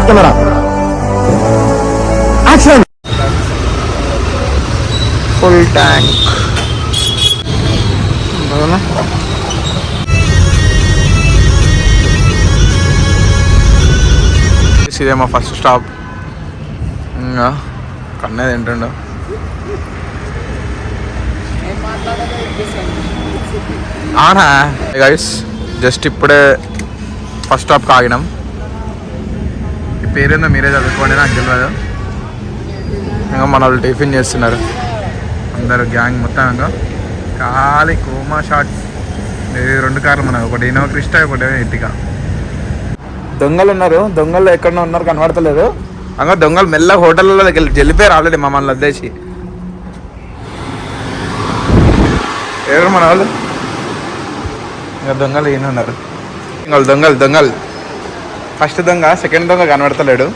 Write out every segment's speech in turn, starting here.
Start camera action. Full tank ఇదేమో first stop. ఇంకా కన్నది ఏంటండు అవునా గైస్, జస్ట్ ఇప్పుడే ఫస్ట్ స్టాప్కి ఆగినాం. ఈ పేరేందో మీరే చదువుకోండి, నాకు తెలియదు. ఇంకా మన వాళ్ళు టిఫిన్ చేస్తున్నారు అందరు గ్యాంగ్ మొత్తం. ఇంకా ఖాళీ కోమా షాట్. 2 కార్లు మన, ఒకటి ఇన్నోవా క్రిస్టా, ఒకటి ఎర్టిగా. దొంగలు ఉన్నారు, దొంగలు ఎక్కడో ఉన్నారు కనబడతలేదు. ఇంకా దొంగలు మెల్లగా హోటల్లో వెళ్ళిపోయారు ఆల్రెడీ మమ్మల్ని వదిలేసి. ఎవరు మన వాళ్ళు? ఇంకా దొంగలు ఈయన ఉన్నారు. ఇంకా దొంగలు దొంగలు ఫస్ట్ దొంగ, సెకండ్ దొంగ కనబడతలేడు.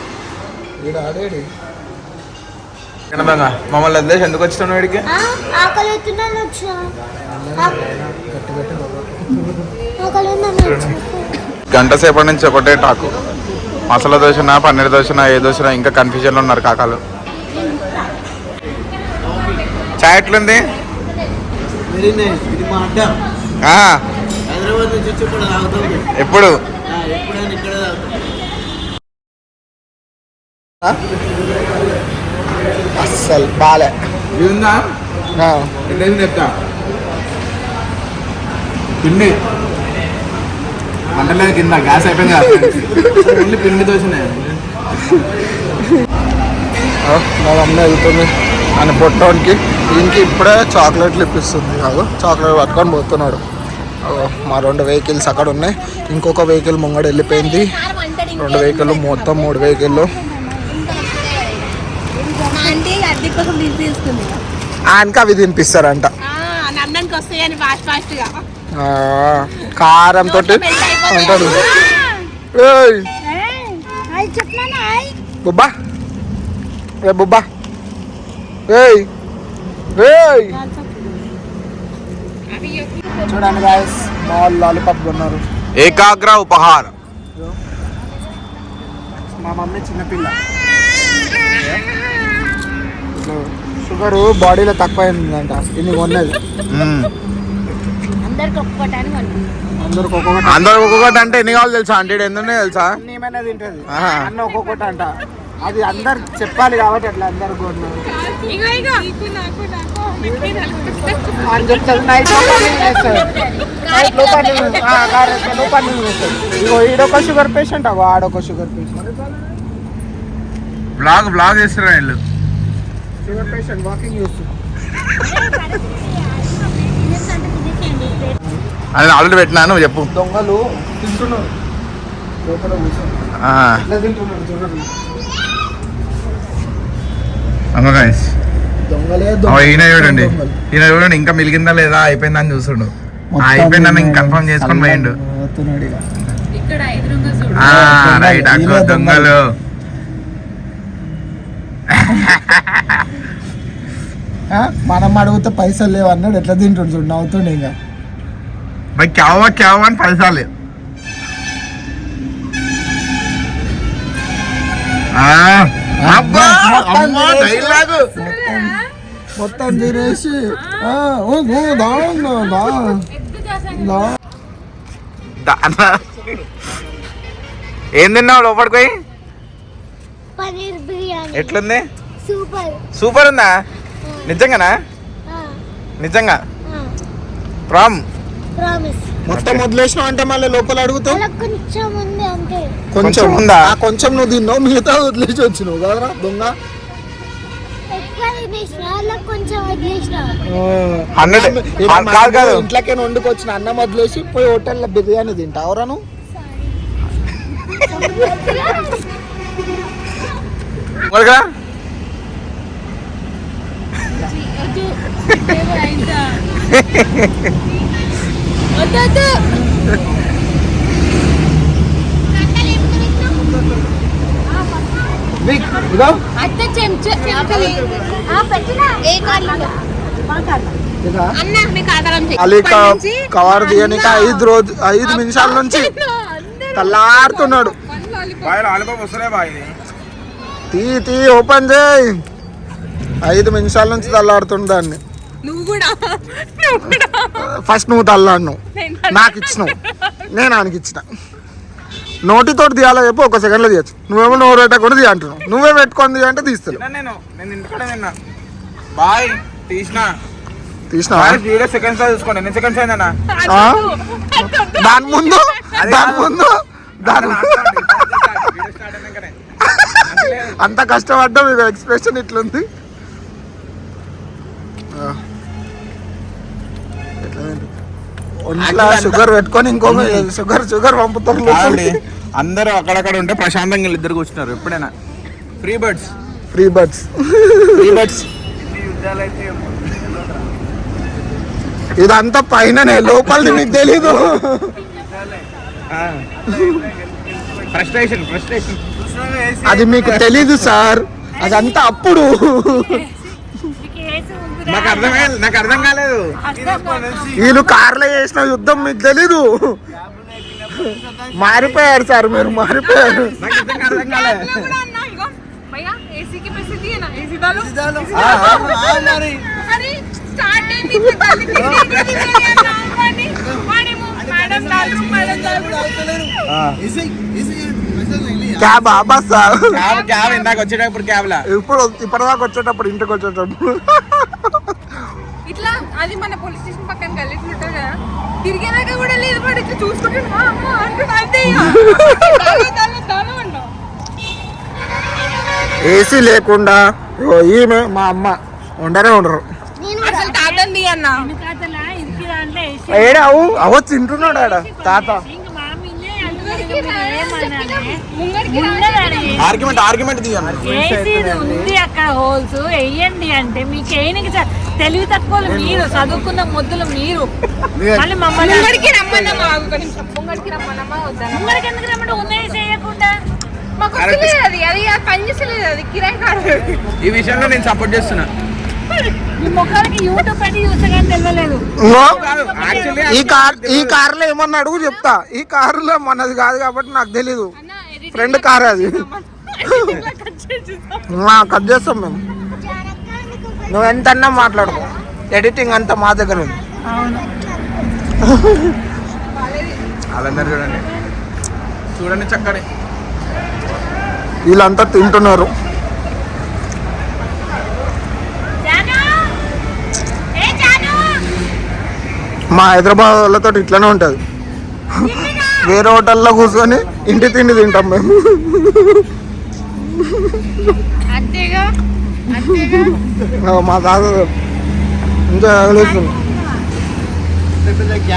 దొంగ మమ్మల్ని వదిలేసి ఎందుకు వచ్చినావు వీడికి? గంట సేపటి నుంచి ఒకటే టాకు. మసాలా దోశనా, పన్నీర్ దోశనా, ఏ దోశనా, ఇంకా కన్ఫ్యూజన్లో ఉన్నారు కాకాలు. చాయ్ ఎట్లుంది? ఎప్పుడు అస్సలు బాలే చెప్తా. పిండి మంటలేదు కింద, గ్యాస్ అయిపోయింది కదా. పిండి దోశనే మా మమ్మీ వెళ్తుంది అని పొట్టోనికి. దీనికి ఇప్పుడే చాక్లెట్లు ఇప్పిస్తుంది. కాదు, చాక్లెట్ పట్టుకొని పోతున్నాడు. మా 2 వెహికల్స్ అక్కడ ఉన్నాయి. ఇంకొక వెహికల్ ముంగడు వెళ్ళిపోయింది. 2 వెహికల్, మొత్తం 3 వెహికల్. ఆయనకి అవి తినిపిస్తారంట కారంతో అంటాడు. బుబ్బా రే బుబ్బా, చూడండి గాయస్, మాల్ లాలీపాప్ కొన్నారు. ఏకాగ్ర ఉపహారం. మా మమ్మీ చిన్నపిల్ల, షుగర్ బాడీలో తక్కువ అయిందంట. ఇన్ని కొన్నది. అందరికి ఒక్కొక్కటి అంటే ఎన్ని కావాలి తెలుసా? 100 ఎందుకు తెలుసా? ఏమైనా తింటది అన్న ఒక్కొక్కటి అంట. అది అందరు చెప్పాలి కాబట్టి అట్లా అందరు కొన్నారు అని చెప్తారు. ఈడొక షుగర్ పేషెంట్, ఆడొక షుగర్ పేషెంట్. బ్లాగ్ చేస్తున్నా వీళ్ళు. షుగర్ పేషెంట్ వాకింగ్ చేస్తుంది. అది ఆల్రెడీ పెట్టినాను, చెప్పు. దొంగలు తింటున్నారు లోపల కూర్చొని. ఈయన చూడండి, ఈయన చూడండి, ఇంకా మిలిగిందా లేదా, అయిపోయిందా అని చూస్తుండు. అయిపోయిందని ఇంక కన్ఫర్మ్ చేసుకొని పోయిండు. రైట్ అక్కో దొంగలు. మనం అడిగితే పైసలు లేవు అన్నాడు. ఎట్లా తింటుండు చూడు, నవ్వుతుండే. ఇంకా भाई क्या हुआ అని पैसा ले. మొత్తం తినేసి ఏం తిన్నావు లోపలికి పోయి? ఎట్లుంది? సూపర్ ఉందా? నిజంగానా? నిజంగా మొత్తం వదిలేసినావు అంటే మళ్ళీ లోపల అడుగుతావు. కొంచెం ఉందా? కొంచెం నువ్వు తిన్నావు, మిగతా వదిలేసి వచ్చినావు కదరా దొంగ. ఇంట్లోకే వండుకొచ్చిన అన్నం వదిలేసి పోయి హోటల్లో బిర్యానీ తింటావురా నువ్వు? కవర్ దియనిక 5 నిమిషాల నుంచి తల్లాడుతున్నాడు. తీ ఓపెన్ చేయి. 5 నిమిషాల నుంచి తల్లాడుతుంది దాన్ని. ఫస్ట్ నువ్వు తల్లాడినావు, నాకు ఇచ్చినావు, నేను ఆయనకి ఇచ్చిన. నోటితోటి తీయాలో చెప్పి 1 సెకండ్లో తీయచ్చు. నువ్వేమో నోరు పెట్టకుండా తీయ అంటున్నావు. నువ్వే పెట్టుకొని అంటే తీస్తాను. తీసినా దాని ముందు అంత కష్టపడ్డా మీకు ఎక్స్ప్రెషన్ ఇట్లుంది. ఒంట్లో షుగర్ పెట్టుకొని ఇంకో షుగర్ పంపుతారు. అందరూ అక్కడక్కడ ఉంటే ప్రశాంతంగా ఇద్దరు కూర్చున్నారు. ఎప్పుడైనా ఫ్రీ బర్డ్స్ ఇదంతా పైననే, లోపలిది మీకు తెలీదు. అది మీకు తెలీదు సార్, అదంతా అప్పుడు. నాకు అర్థం కాలేదు. వీళ్ళు కార్లో చేసిన యుద్ధం మీకు తెలీదు. మారిపోయారు సార్, మీరు మారిపోయారు. క్యాబ్ ఇందాక వచ్చేటప్పుడు ఇప్పటిదాకా వచ్చేటప్పుడు ఇంటికి వచ్చేటప్పుడు ఇట్లా అది మన పోలీస్ స్టేషన్ పక్కన కలిసి ఉంటుంది కదా, తిరిగేదాకా కూడా లేదు. వాడు ఇట్లా చూసుకుంటాడు అంతే. ఏసీ లేకుండా ఈమె మా అమ్మ ఉండరు. అసలు తాతండి అన్న ఏడావు అవ తింటున్నాడు ఆడ తాత. ఉంది అక్కడ హోల్స్ వెయ్యండి అంటే మీకు ఏనికి తెలివి తక్కువ మీరు, చదువుకున్న ముద్దులు మీరు. మళ్ళీ మమ్మల్ని ముంగడికి ఎందుకు రమ్మంటే ఉన్నాయి చేయకుండా పని చేసలేదు. అది కిరాయి కాదు. ఈ విషయంలో నేను సపోర్ట్ చేస్తున్నా. మీ ముఖాలకి యూట్యూబ్ పెట్టి చూస్తే కానీ తెలియలేదు. ఈ కార్లో ఏమన్నా అడుగు చెప్తా. ఈ కారులో మనది కాదు కాబట్టి నాకు తెలీదు. ఫ్రెండ్ కార్ అది. కట్ చేస్తాం మేము. నువ్వు ఎంతన్నా మాట్లాడుకో, ఎడిటింగ్ అంతా మా దగ్గర ఉంది. వాళ్ళందరూ చూడండి చక్కని వీళ్ళంతా తింటున్నారు. మా హైదరాబాద్ వాళ్ళతో ఇట్లనే ఉంటుంది. వేరే హోటల్లో కూర్చొని ఇంటి తిండి తింటాం మేము. మా తాత ఇంకా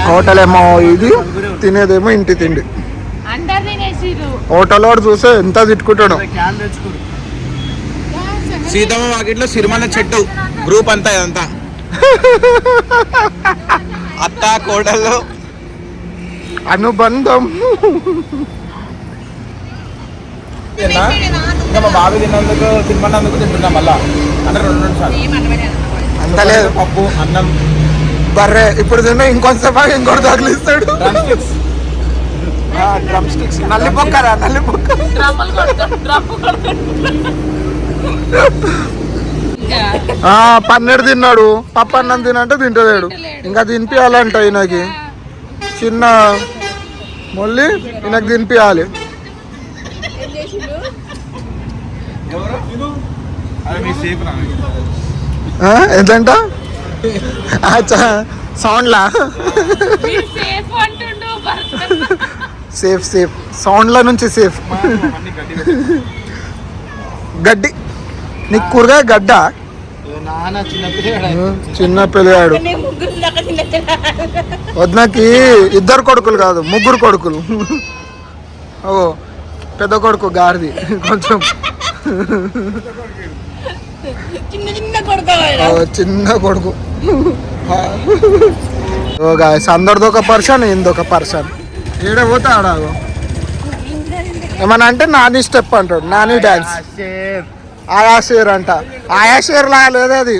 హోటల్ ఏమో ఇది, తినేదేమో ఇంటి తిండి. హోటల్ వాడు చూస్తే ఎంత తిట్టుకుంటాడు. సీతమ్మ వాకిట్లో సిరిమల్ల చెట్టు గ్రూప్ అంతా ఇదంతా అత్త కోడలు అనుబంధం. ఇంకా మా బాబు తిన్నందుకు తినమన్నందుకు తింటున్నాం మళ్ళా. అంటే 2 సార్లు అంత లేదు. పప్పు అన్నం బర్రె ఇప్పుడు తిన్నా ఇంకొంచెం ఇంకోటి తగిలిస్తాడు. Drum sticks నల్లిపొక్కరా నల్లిపొక్క. పన్నెడు తిన్నాడు. పప్పు అన్నం తినంటే తింటలేడు. ఇంకా తినిపించాలంట ఈయనకి. చిన్న మళ్ళీ ఈయనకు తినిపించాలి. ఎంతంట సౌండ్లా సేఫ్ సౌండ్ల నుంచి సేఫ్. గడ్డి నీకు కూరగాయ గడ్డ. చిన్న పిల్లగాడు. వద్దనకి 2 కొడుకులు కాదు 3 కొడుకులు. ఓ పెద్ద కొడుకు గారిది కొంచెం చిన్న కొడుకు. అందరిది ఒక పర్సన్, ఇందొక పర్సన్. ఏడ పోతే ఆడాగు ఏమన్నా అంటే నాని స్టెప్ అంటాడు. నాని డాన్స్ ఆయా షేర్ అంట. ఆయా షేర్ లా లేదు అది.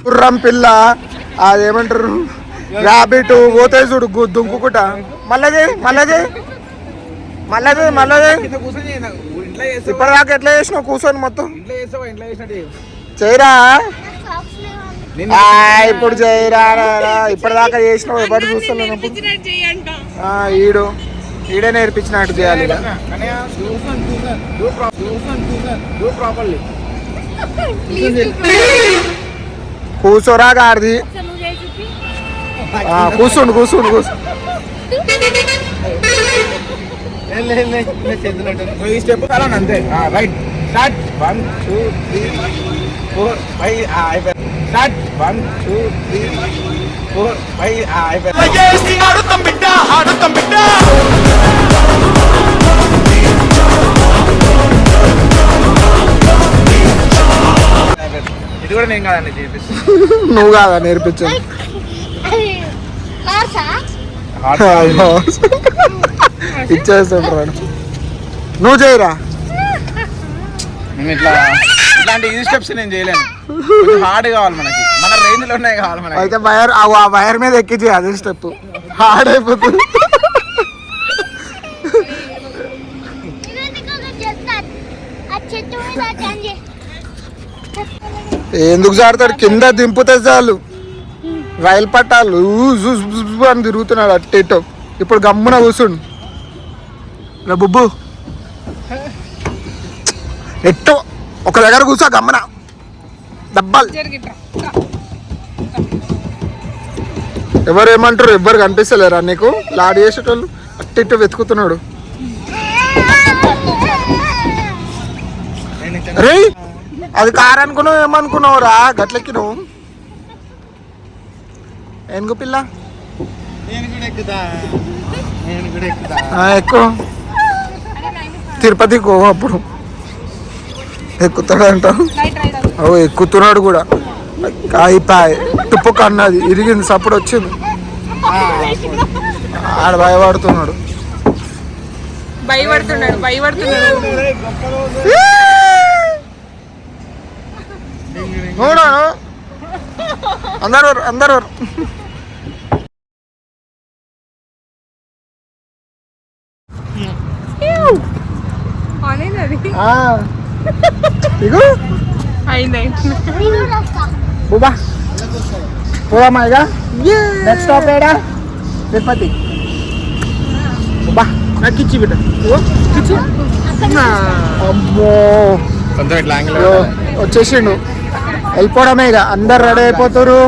గుర్రం పిల్ల అదేమంటారు రాబిట్ పోతే చూడు దుంకుకుంటా మళ్ళీ ఇప్పటిదాకా ఎట్లా చేసినావు కూర్చొని మొత్తం చేయరా ఇప్పుడు చేయరా ఇప్పటిదాకా చేసినావు ఎప్పుడు చూస్తున్నాను ఈడే నేర్పించినట్టు చేయాలి కూర్చోరా గాడిది కూర్చోండు ఈ స్టెప్ కాలం అంతే రైట్ స్టార్ట్ 1 2 3 4 5 అయిపోయింది స్టార్ట్ 1 2 3 4 5 అయిపోయింది ఆడుతాం బిడ్డ ఇది కూడా నేను కాదండి చేపిస్తాను నువ్వు కాదా నేర్పించాను ఇచ్చేస్తుంటారు నువ్వు చేయరా నేను ఇట్లాంటి ఈజీ స్టెప్స్ నేను చేయలేను హార్డ్ కావాలి మనకి మన రేంజ్ లోనే కావాలి మనకి అయితే ఆ వైర్ మీద ఎక్కించి అదే స్టెప్ హార్డ్ అయిపోతుంది ఎందుకు జారుతాడు కింద దింపుతే చాలు రైలు పట్టాలు అని తిరుగుతున్నాడు అట్టేటో ఇప్పుడు గమ్మున కూర్చుండు బుబ్బు ఎట్టో ఒక దగ్గర కూర్చో గమ్మున దబ్బాలు ఎవరు ఏమంటారు ఎవ్వరు కనిపిస్తలేరా నీకు లాడ్ చేసేటోళ్ళు అట్టిట్టు వెతుకుతున్నాడు రే అది కారు అనుకున్నావు ఏమనుకున్నావురా గట్లకి నువ్వు ఎందుకు పిల్ల ఎక్కువ తిరుపతికి పో అప్పుడు ఎక్కుతాడంట ఎక్కుతున్నాడు కూడా అయిపోయి తుప్పు కన్నది ఇరిగింది సప్పుడు వచ్చింది ఆడ భయపడుతున్నాడు అందరు బుబా పోదామా ఇక నెక్స్ట్ స్టాప్ ఏడా తిరుపతి బుబా నాకు కిచ్చి బిడ్డ కిచ్చి అమ్మో వచ్చేసిండు వెళ్ళిపోవడమే ఇక అందరు రెడీ అయిపోతారు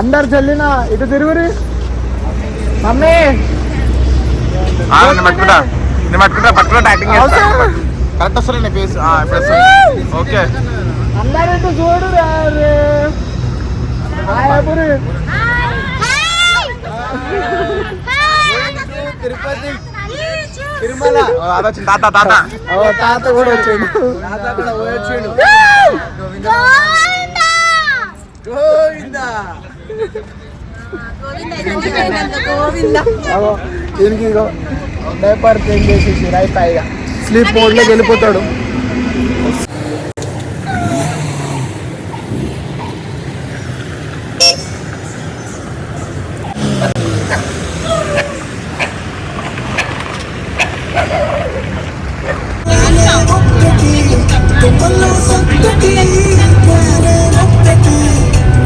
అందరు చెల్లిన ఇటు తిరుగురి మమ్మీ కరెక్ట్ వస్తుంది ఫేస్ ఓకే అందరు ఇటు చూడు తిరుపతి తిరుమల తాత తాత కూడా వచ్చాడు దీనికి డైపర్ చేంజ్ చేసేసి రైపాయిగా స్లీప్ మోడ్లోకి వెళ్ళిపోతాడు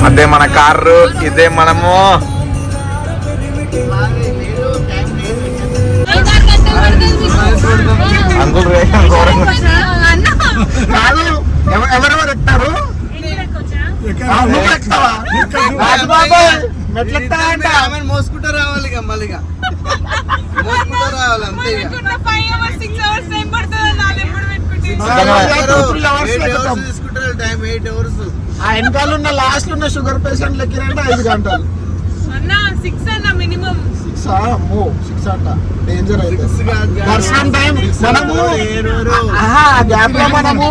అదే మన కారు ఇదే మనము అంకుల్ ఎవరెవరు ఎక్కుతారు మోసుకుంటూ రావాలి ఇక మళ్ళీ మోసుకుంటూ రావాలి అంతే తీసుకుంటారు టైం 8 hours ఆ వెనకాల ఉన్న లాస్ట్ ఉన్న షుగర్ పేషెంట్ లెక్కినంటే 5 గంటలు మినిమం 6 అంట డేంజర్ అయితే దర్శనం టైం మనము గ్యాప్ లో మనము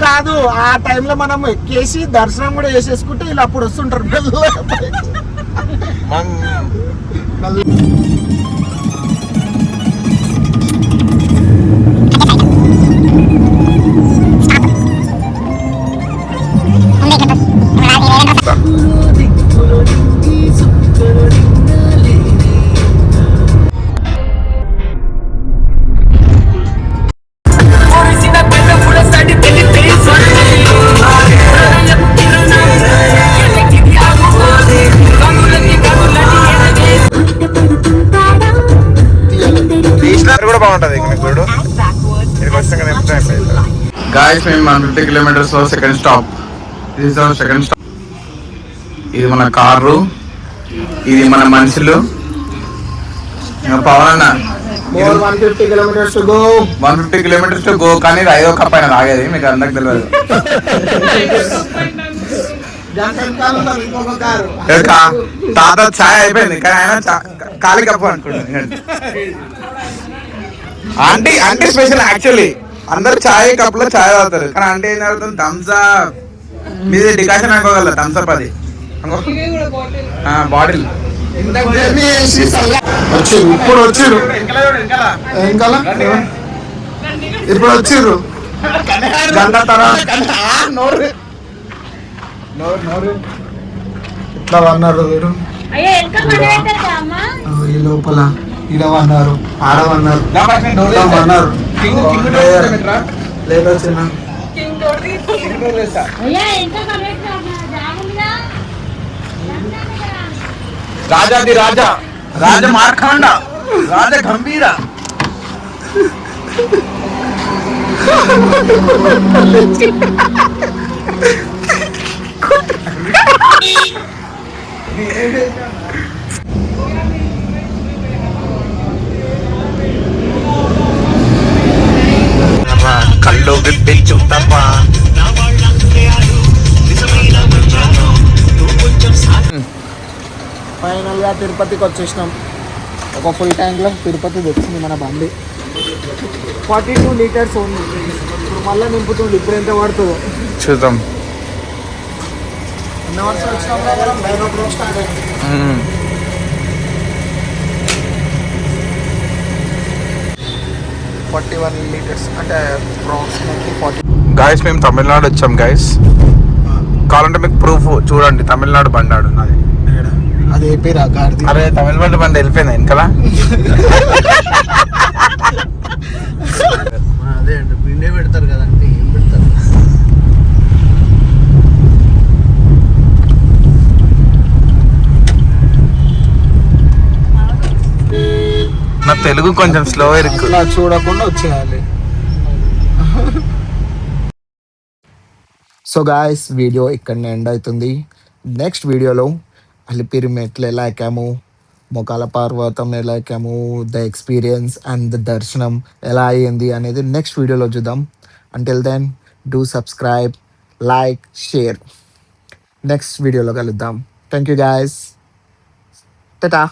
కాదు ఆ టైంలో మనం ఎక్కేసి దర్శనం కూడా చేసేసుకుంటే ఇలా అప్పుడు వస్తుంటారు బాగుంటది ఇక్కడ గుడు ఇక్కడికి వచ్చినాక తెంపుతా గాయస్ మేము 150 కిలోమీటర్స్ లో second stop. This is our second stop. ఇది మన కారు, ఇది మన మనుషులు. పవన్ అన్న 150 kilometers to go. 150 kilometres to go, కానీ ఇది 5వ కప్ అయినా తాగేది మీకు అందరికి తెలియదు. తాత ఛాయ్ అయిపోయింది కానీ ఆయన ఖాళీ కప్పు అనుకుంటుంది. ఆంటీ ఆంటీ స్పెషల్ యాక్చువల్లీ అందరు ఛాయ్ కప్ లో ఛాయ్ తాగుతారు కానీ ఆంటీ ఏం తాగుతుంది థమ్స్ అప్. మీది డికాషన్ అనుకోగలరు థమ్స్ అప్ అది బాటిల్. ఇప్పుడు వచ్చిర్రు ఇప్పుడు వచ్చిర్రు గంట తర్వాత ఇట్లా అన్నారు వీరు అయ్యా వెనక పడేటా అమ్మా ఈ లోపల ఇడవన్నారు ఆడవన్నారు అన్నారు లేదా చిన్న అయ్యా వెనక పడేటా జాగ్రత్తగా రాజాది రాజా రాజ మార్కాండ రాజ గంభీర కళ్ళు గిట్టి చుట్టప్పా ఫైనల్ గా తిరుపతికి వచ్చేసినాం. ఒక ఫుల్ ట్యాంక్ లో తిరుపతి తెచ్చింది మన బండి. 42 లీటర్స్ ఓన్లీ. ఇప్పుడు మళ్ళీ నింపుతుంది. ఇప్పుడు ఎంత పడుతుందో చూద్దాం. ఎన్ని అవర్స్ వచ్చినాం కదా 9 o'clock స్టార్ట్ అయింది. 41 లీటర్స్ అంటే అప్రాక్సిమేట్లీ 40. గాయస్ మేము తమిళనాడు వచ్చాం గాయస్. కావాలంటే మీకు ప్రూఫ్ చూడండి, తమిళనాడు బండాడు నాది. అది ఏపీ రా కార్తీ. అరే తమిళనాడు బండి వెళ్ళిపోయింది వెనకాల. అదే అండి పిండే పెడతారు కదండి. ఏం పెడతారు? నా తెలుగు కొంచెం స్లో ఇరుక్కు. అలా చూడకుండా వచ్చేయాలి. సో గాయస్ వీడియో ఇక్కడనే ఎండ్ అవుతుంది. నెక్స్ట్ వీడియోలో అలిపిరి మెట్లు ఎలా ఎక్కాము, మొకాల పర్వతం ఎలా ఎక్కాము, ద ఎక్స్పీరియన్స్ అండ్ ద దర్శనం ఎలా అయ్యింది అనేది నెక్స్ట్ వీడియోలో చూద్దాం. Until then do subscribe, like, share. Next వీడియోలో కలుద్దాం. Thank you guys. టాటా.